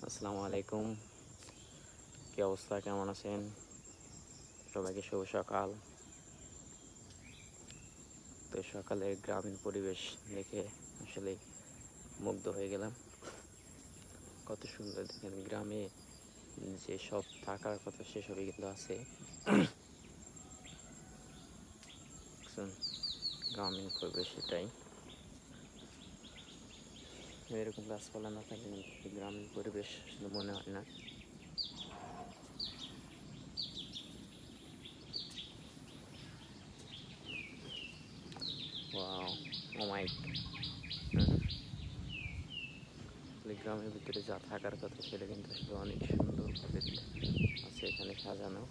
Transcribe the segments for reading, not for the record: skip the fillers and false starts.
আসসালামু আলাইকুম। কি অবস্থা, কেমন আছেন? সবাইকে শুভ সকাল। তো সকালে গ্রামীণ পরিবেশ দেখে আসলে মুগ্ধ হয়ে গেলাম। কত সুন্দর দেখেন, গ্রামে যে সব থাকার কথা সেসবই কিন্তু আছে। গ্রামীণ পরিবেশ এটাই। এরকম গাছপালা না থাকলে কিন্তু গ্রামীণ পরিবেশ মনে হয় না। ওয়াও, ও মাই, গ্রামের ভিতরে যা থাকার কথা সেটা কিন্তু আসলে অনেক সুন্দরভাবে আছে এখানে সাজানো।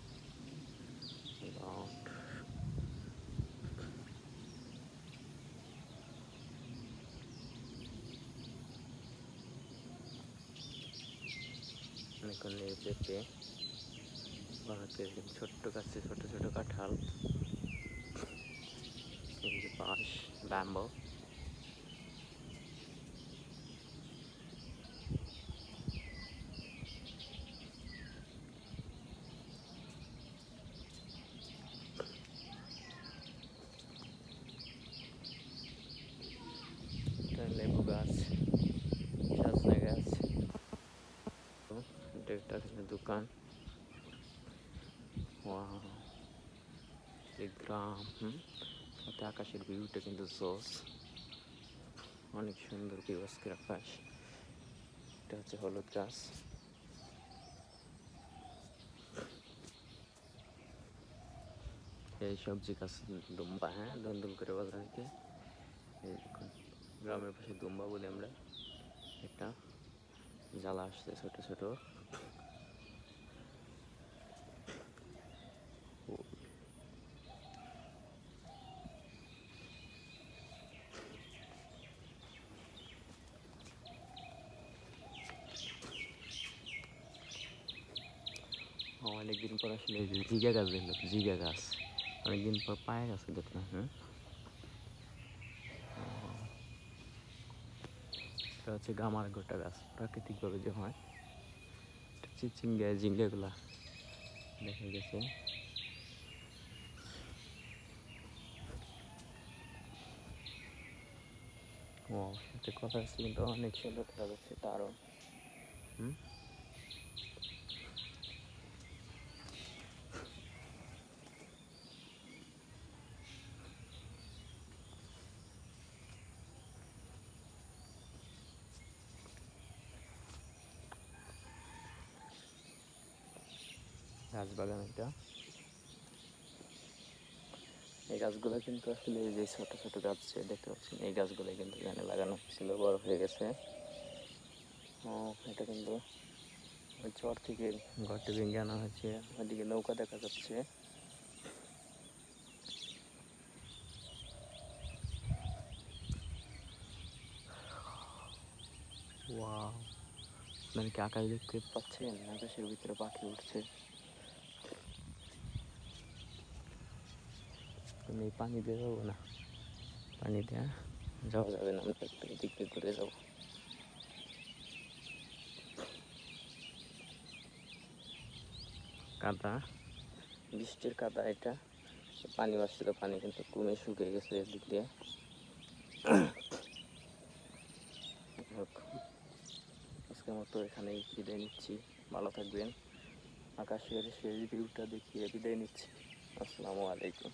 অনেকক্ষণ পেঁপে, ছোট্ট গাছে ছোট ছোট কাঁঠাল, এই যে বাঁশ, ব্যাম্বো। লেবু গাছ, সজনে গাছ। এটা একটা দোকান। ওয়াও, এই গ্রাম, সাথে আকাশের ভিউটা কিন্তু জোস, অনেক সুন্দর ভিউ আজকের আকাশ। এটা হচ্ছে হলুদ গাছ। এই সবজি গাছ দুম্বা, দুম করে বলা হয়েছে। এই দেখুন, গ্রামের পাশে দুম্বা বলি আমরা। একটা জ্বালা আসছে ছোট ছোট। অনেকদিন পর আসলে এই যে জিগা গাছ দেখলাম, জিগা গাছ অনেকদিন পর পায়ে গাছে দেখলাম। এটা হচ্ছে গামার গোটা গাছ, প্রাকৃতিকভাবে যে হয়। চিচিঙ্গা ঝিঙ্গাগুলা দেখা গেছে। ও, সাথে কথা হচ্ছে কিন্তু অনেক সুন্দর দেখা যাচ্ছে তারও। গাছ বাগান এটা। এই গাছগুলো কিন্তু আসলে এই যে ছোট ছোট গাছ দেখতে পাচ্ছেন, এই গাছগুলো কিন্তু এখানে লাগানো হয়েছিল, বড় হয়ে গেছে। এটা কিন্তু ওই চর থেকে ঘরটি ভেঙে আনা হয়েছে। ওইদিকে নৌকা দেখা যাচ্ছে। ওয়াও, আপনারা কি আকাশ দেখতে পাচ্ছেন? আকাশের ভিতরে পাখি উঠছে। আমি পানি দিয়ে যাবো না, পানি দেওয়া যাওয়া যাবে না, আমরা একটু এদিক দিয়ে ঘুরে যাবো। কাদা, বৃষ্টির কাদা এটা। পানি আসছিল, পানি কিন্তু কমে শুকিয়ে গেছে এদিক দিয়ে। আজকের মতো এখানেই বিদায় নিচ্ছি। ভালো থাকবেন। আকাশের সেই ভিউটা দেখিয়ে বিদায় নিচ্ছি। আসসালামু আলাইকুম।